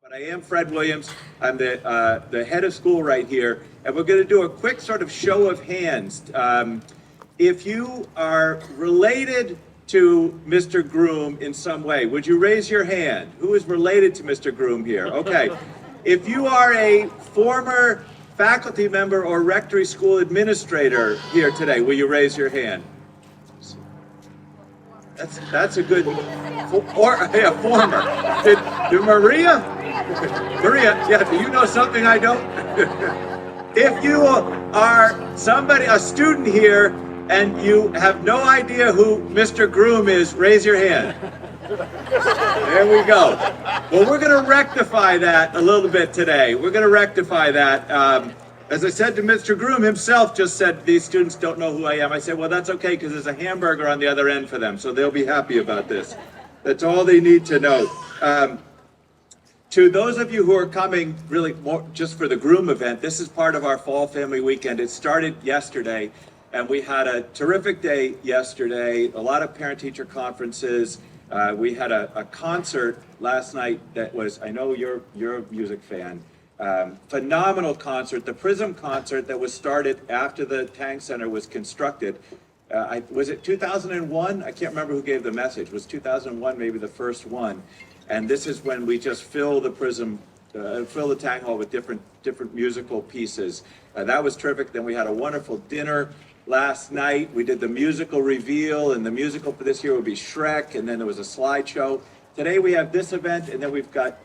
But I am Fred Williams. I'm the head of school right here, and we're going to do a quick sort of show of hands. If you are related to Mr. Groom in some way, would you raise your hand? Who is related to Mr. Groom here? Okay. If you are a former faculty member or Rectory school administrator here today, will you raise your hand? That's a good, former. Did Maria? Maria, yeah, do you know something I don't? If you are somebody, a student here, and you have no idea who Mr. Groom is, raise your hand. There we go. Well, we're going to rectify that a little bit today. We're going to rectify that. As I said to Mr. Groom himself, just said, these students don't know who I am. I said, well, that's okay, because there's a hamburger on the other end for them, so they'll be happy about this. That's all they need to know. To those of you who are coming really more just for the Groom event, this is part of our Fall Family Weekend. It started yesterday, and we had a terrific day yesterday, a lot of parent-teacher conferences. We had a concert last night that was, I know you're a music fan, phenomenal concert, the Prism concert that was started after the Tang Center was constructed. Was it 2001? I can't remember who gave the message. Was 2001 maybe the first one? And this is when we just fill the Prism, fill the Tang Hall with different musical pieces. That was terrific. Then we had a wonderful dinner last night. We did the musical reveal, and the musical for this year will be Shrek, and then there was a slideshow. Today we have this event, and then we've got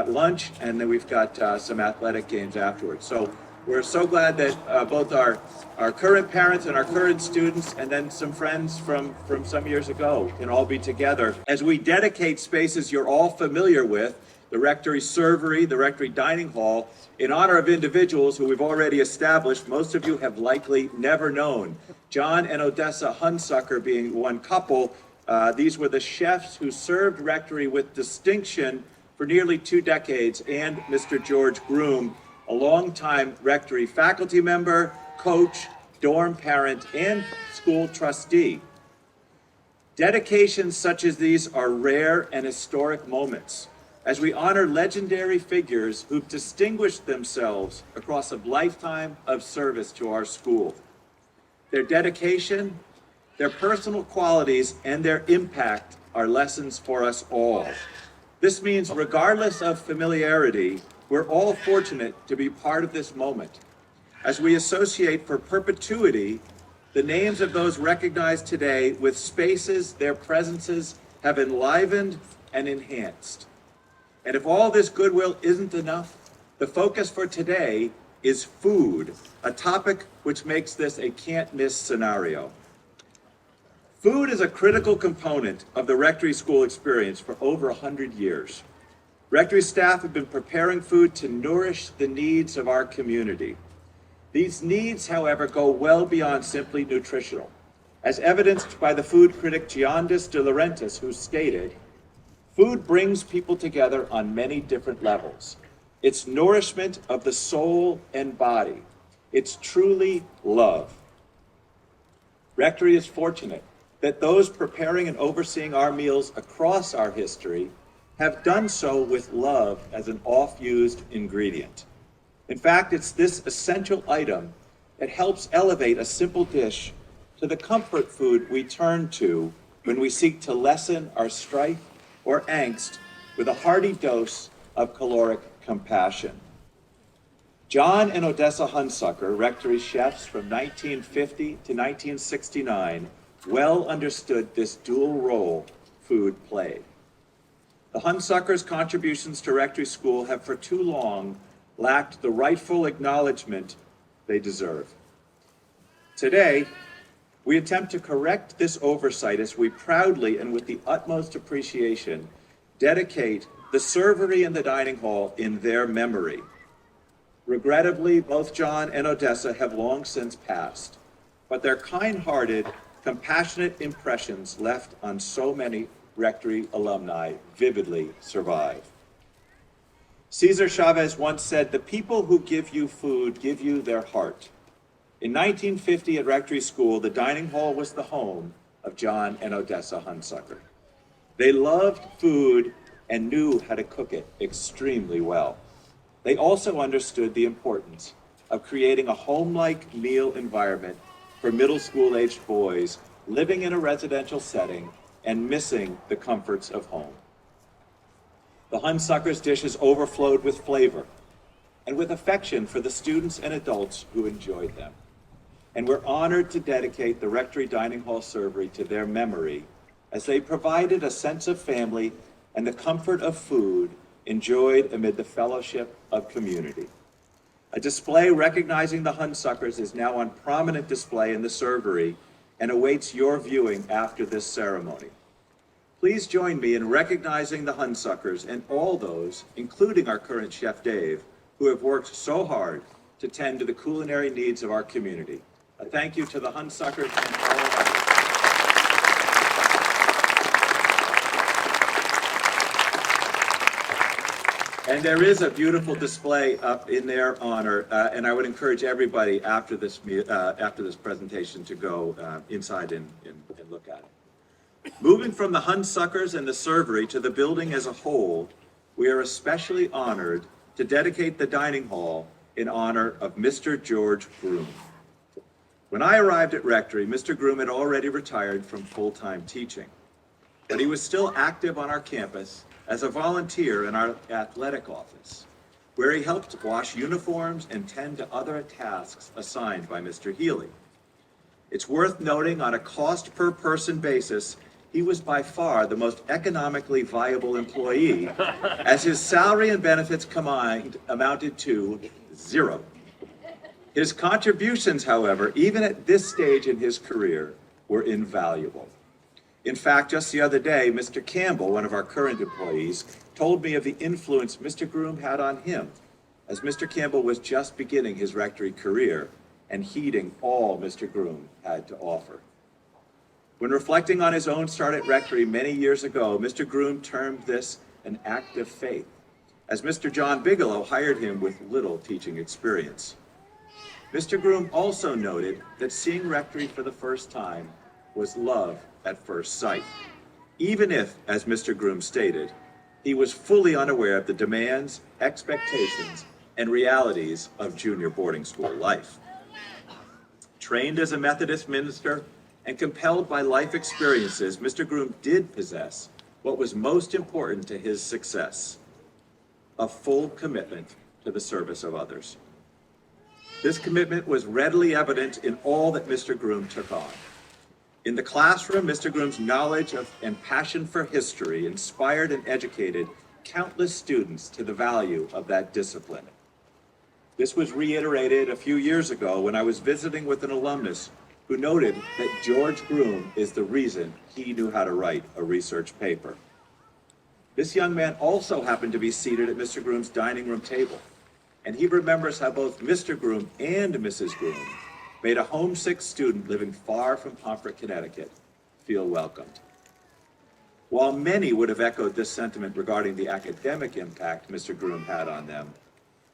lunch, and then we've got some athletic games afterwards. So we're so glad that both our current parents and our current students, and then some friends from some years ago, can all be together as we dedicate spaces you're all familiar with, the Rectory Servery, the Rectory Dining Hall, in honor of individuals who we've already established. Most of you have likely never known. John and Odessa Hunsucker being one couple. These were the chefs who served Rectory with distinction for nearly 2 decades, and Mr. George Groom, a longtime Rectory faculty member, coach, dorm parent, and school trustee. Dedications such as these are rare and historic moments as we honor legendary figures who've distinguished themselves across a lifetime of service to our school. Their dedication, their personal qualities, and their impact are lessons for us all. This means regardless of familiarity, we're all fortunate to be part of this moment as we associate for perpetuity the names of those recognized today with spaces their presences have enlivened and enhanced. And if all this goodwill isn't enough, the focus for today is food, a topic which makes this a can't-miss scenario. Food is a critical component of the Rectory School experience for over 100 years. Rectory staff have been preparing food to nourish the needs of our community. These needs, however, go well beyond simply nutritional, as evidenced by the food critic Giannis De Laurentiis, who stated, "Food brings people together on many different levels. It's nourishment of the soul and body. It's truly love." Rectory is fortunate that those preparing and overseeing our meals across our history have done so with love as an oft-used ingredient. In fact, it's this essential item that helps elevate a simple dish to the comfort food we turn to when we seek to lessen our strife or angst with a hearty dose of caloric compassion. John and Odessa Hunsucker, Rectory chefs from 1950 to 1969, well understood this dual role food played. The Hunsuckers' contributions to Rectory School have for too long lacked the rightful acknowledgement they deserve. Today, we attempt to correct this oversight as we proudly and with the utmost appreciation dedicate the Servery and the Dining Hall in their memory. Regrettably, both John and Odessa have long since passed, but their kind-hearted, compassionate impressions left on so many Rectory alumni vividly survive. Cesar Chavez once said, "The people who give you food give you their heart." In 1950 at Rectory School, the dining hall was the home of John and Odessa Hunsucker. They loved food and knew how to cook it extremely well. They also understood the importance of creating a home-like meal environment for middle school-aged boys living in a residential setting and missing the comforts of home. The Hunsucker's dishes overflowed with flavor and with affection for the students and adults who enjoyed them. And we're honored to dedicate the Rectory Dining Hall Servery to their memory, as they provided a sense of family and the comfort of food enjoyed amid the fellowship of community. A display recognizing the Hunsuckers is now on prominent display in the Servery and awaits your viewing after this ceremony. Please join me in recognizing the Hunsuckers and all those, including our current Chef Dave, who have worked so hard to tend to the culinary needs of our community. A thank you to the Hunsuckers and all of us. And there is a beautiful display up in their honor, and I would encourage everybody after this presentation to go inside and look at it. Moving from the Hunsuckers and the Servery to the building as a whole, we are especially honored to dedicate the dining hall in honor of Mr. George Groom. When I arrived at Rectory, Mr. Groom had already retired from full-time teaching, but he was still active on our campus as a volunteer in our athletic office, where he helped wash uniforms and tend to other tasks assigned by Mr. Healy. It's worth noting, on a cost per person basis, he was by far the most economically viable employee, as his salary and benefits combined amounted to zero. His contributions, however, even at this stage in his career, were invaluable. In fact, just the other day, Mr. Campbell, one of our current employees, told me of the influence Mr. Groom had on him, as Mr. Campbell was just beginning his Rectory career and heeding all Mr. Groom had to offer. When reflecting on his own start at Rectory many years ago, Mr. Groom termed this an act of faith, as Mr. John Bigelow hired him with little teaching experience. Mr. Groom also noted that seeing Rectory for the first time was love at first sight, even if, as Mr. Groom stated, he was fully unaware of the demands, expectations, and realities of junior boarding school life. Trained as a Methodist minister and compelled by life experiences, Mr. Groom did possess what was most important to his success: a full commitment to the service of others. This commitment was readily evident in all that Mr. Groom took on. In the classroom, Mr. Groom's knowledge of and passion for history inspired and educated countless students to the value of that discipline. This was reiterated a few years ago when I was visiting with an alumnus who noted that George Groom is the reason he knew how to write a research paper. This young man also happened to be seated at Mr. Groom's dining room table, and he remembers how both Mr. Groom and Mrs. Groom made a homesick student living far from Pomfret, Connecticut, feel welcomed. While many would have echoed this sentiment regarding the academic impact Mr. Groom had on them,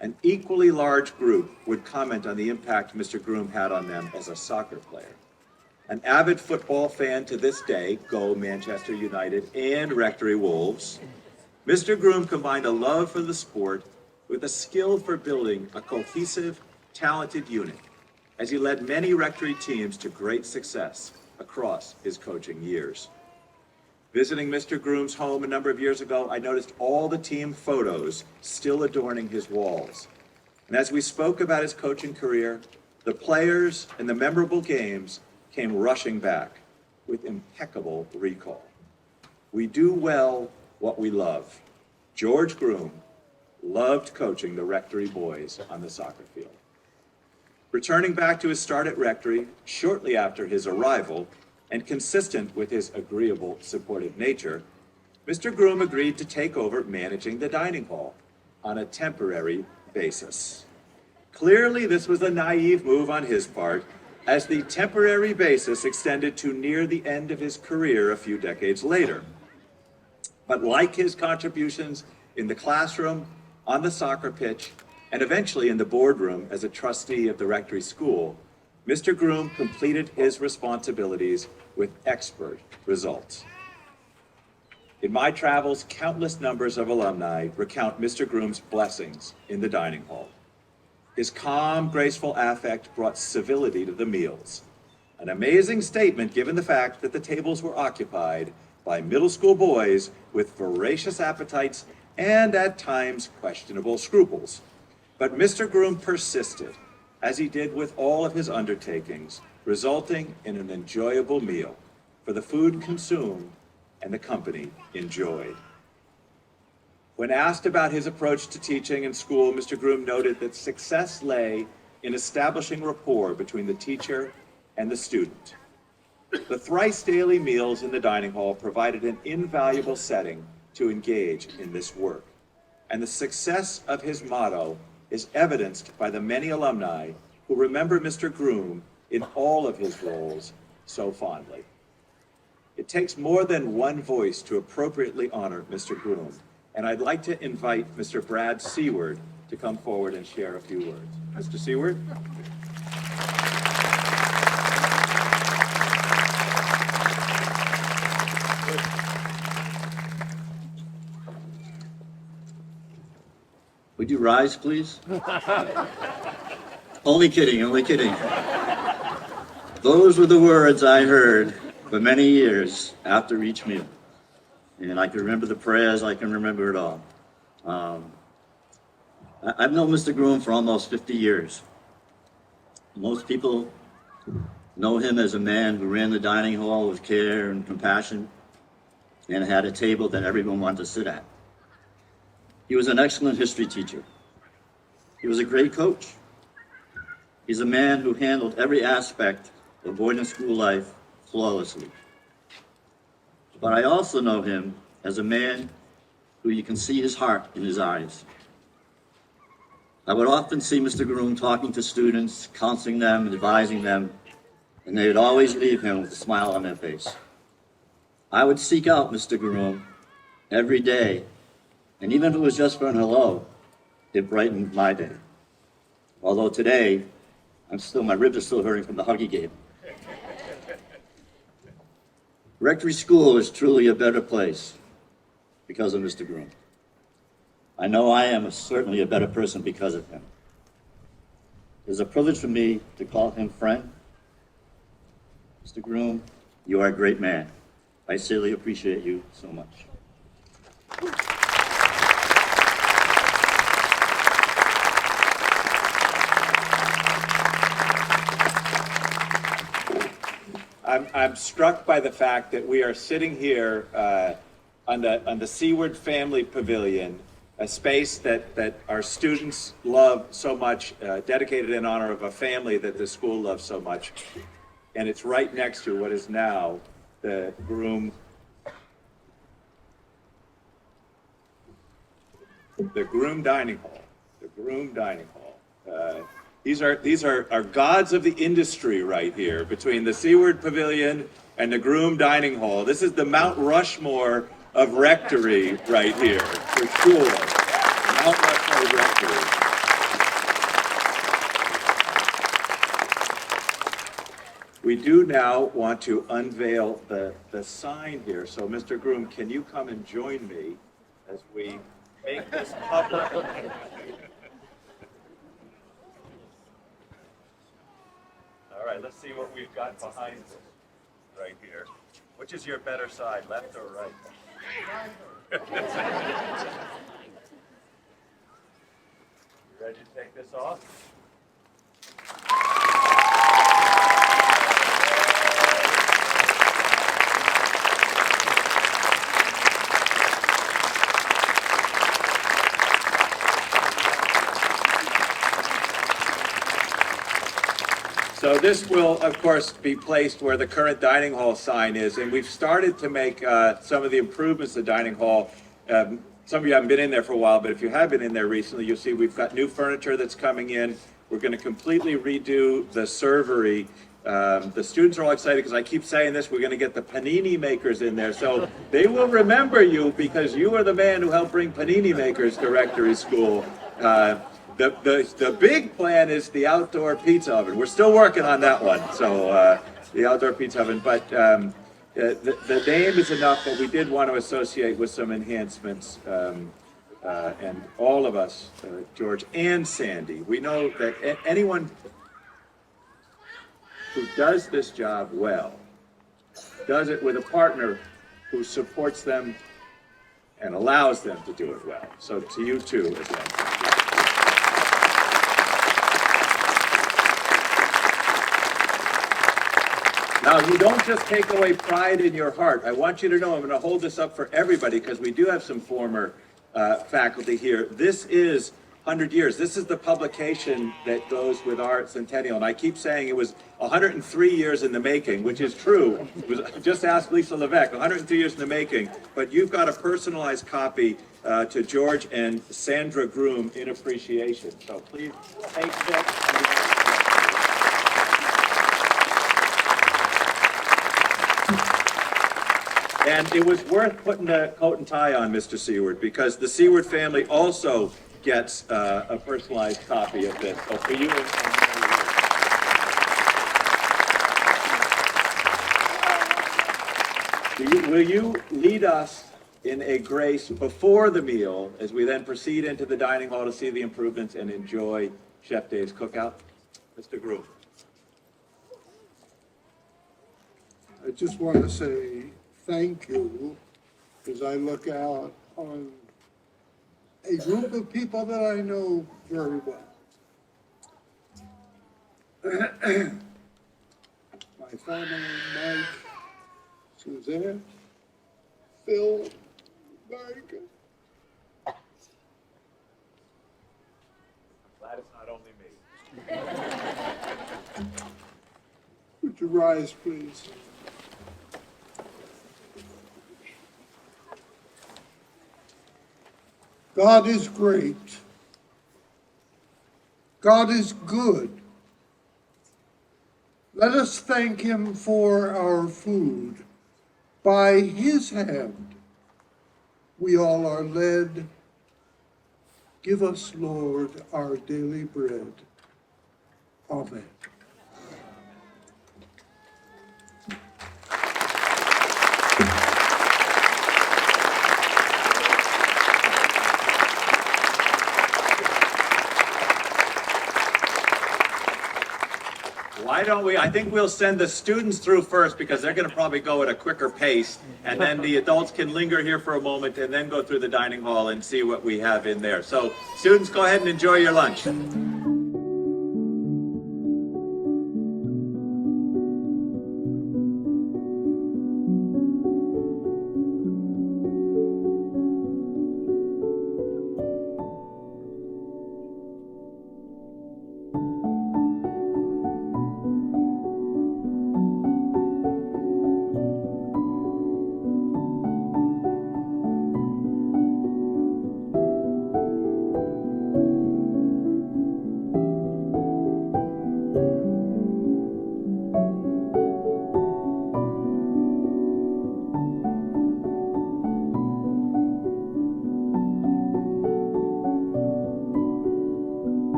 an equally large group would comment on the impact Mr. Groom had on them as a soccer player. An avid football fan to this day, go Manchester United and Rectory Wolves, Mr. Groom combined a love for the sport with a skill for building a cohesive, talented unit, as he led many Rectory teams to great success across his coaching years. Visiting Mr. Groom's home a number of years ago, I noticed all the team photos still adorning his walls. And as we spoke about his coaching career, the players and the memorable games came rushing back with impeccable recall. We do well what we love. George Groom loved coaching the Rectory boys on the soccer field. Returning back to his start at Rectory shortly after his arrival, and consistent with his agreeable, supportive nature, Mr. Groom agreed to take over managing the dining hall on a temporary basis. Clearly, this was a naive move on his part, as the temporary basis extended to near the end of his career a few decades later. But like his contributions in the classroom, on the soccer pitch, and eventually in the boardroom as a trustee of the Rectory School, Mr. Groom completed his responsibilities with expert results. In my travels, countless numbers of alumni recount Mr. Groom's blessings in the dining hall. His calm, graceful affect brought civility to the meals. An amazing statement given the fact that the tables were occupied by middle school boys with voracious appetites and at times questionable scruples. But Mr. Groom persisted, as he did with all of his undertakings, resulting in an enjoyable meal for the food consumed and the company enjoyed. When asked about his approach to teaching in school, Mr. Groom noted that success lay in establishing rapport between the teacher and the student. The thrice daily meals in the dining hall provided an invaluable setting to engage in this work, and the success of his motto is evidenced by the many alumni who remember Mr. Groom in all of his roles so fondly. It takes more than one voice to appropriately honor Mr. Groom, and I'd like to invite Mr. Brad Seward to come forward and share a few words. Mr. Seward? Would you rise, please? Only kidding, only kidding. Those were the words I heard for many years after each meal. And I can remember the prayers, I can remember it all. I've known Mr. Groom for almost 50 years. Most people know him as a man who ran the dining hall with care and compassion and had a table that everyone wanted to sit at. He was an excellent history teacher. He was a great coach. He's a man who handled every aspect of boarding school life flawlessly. But I also know him as a man who you can see his heart in his eyes. I would often see Mr. Groom talking to students, counseling them, advising them, and they would always leave him with a smile on their face. I would seek out Mr. Groom every day, and even if it was just for an hello, it brightened my day. Although today, my ribs are still hurting from the hug he gave me. Rectory School is truly a better place because of Mr. Groom. I know I am certainly a better person because of him. It is a privilege for me to call him friend. Mr. Groom, you are a great man. I sincerely appreciate you so much. I'm struck by the fact that we are sitting here on the Seward Family Pavilion, a space that our students love so much, dedicated in honor of a family that the school loves so much. And it's right next to what is now the Groom Dining Hall. The Groom Dining Hall. These are gods of the industry right here, between the Seward Pavilion and the Groom Dining Hall. This is the Mount Rushmore of Rectory right here, for sure. Mount Rushmore of Rectory. We do now want to unveil the sign here. So Mr. Groom, can you come and join me as we make this public? All right, let's see what we've got behind us right here. Which is your better side, left or right? You ready to take this off? So this will, of course, be placed where the current dining hall sign is, and we've started to make some of the improvements to the dining hall. Some of you haven't been in there for a while, but if you have been in there recently, you'll see we've got new furniture that's coming in. We're going to completely redo the servery. The students are all excited because I keep saying this, we're going to get the panini makers in there. So they will remember you because you are the man who helped bring panini makers to Rectory School. The big plan is the outdoor pizza oven. We're still working on that one, so the outdoor pizza oven. But The name is enough, but we did want to associate with some enhancements. And all of us, George and Sandy, we know that anyone who does this job well does it with a partner who supports them and allows them to do it well. So to you too, again. Now, you don't just take away pride in your heart. I want you to know, I'm going to hold this up for everybody because we do have some former faculty here. This is 100 years. This is the publication that goes with our centennial. And I keep saying it was 103 years in the making, which is true. It was, just ask Lisa Levesque, 102 years in the making. But you've got a personalized copy to George and Sandra Groom in appreciation. So please take this. And it was worth putting a coat and tie on, Mr. Seward, because the Seward family also gets a personalized copy of this. So for you will you lead us in a grace before the meal as we then proceed into the dining hall to see the improvements and enjoy Chef Dave's cookout? Mr. Groom. I just want to say thank you as I look out on a group of people that I know very well. My family, Mike, Suzanne, Phil, Mike. Glad it's not only me. Would you rise, please? God is great. God is good. Let us thank him for our food. By his hand we all are led. Give us, Lord, our daily bread. Amen. Why don't we, I think we'll send the students through first because they're going to probably go at a quicker pace. And then the adults can linger here for a moment and then go through the dining hall and see what we have in there. So students, go ahead and enjoy your lunch.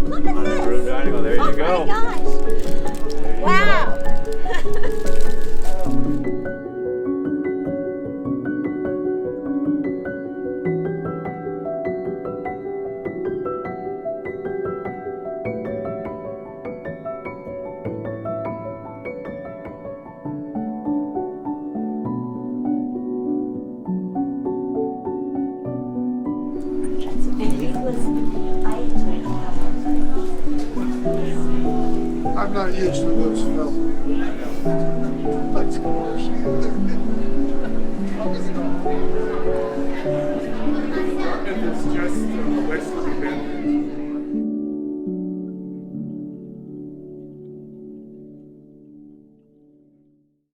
Look at this! Room dining hall, there you go. Oh my gosh! Wow! That's endless. I'm not used to this film. Let's go. It's just a place to be been.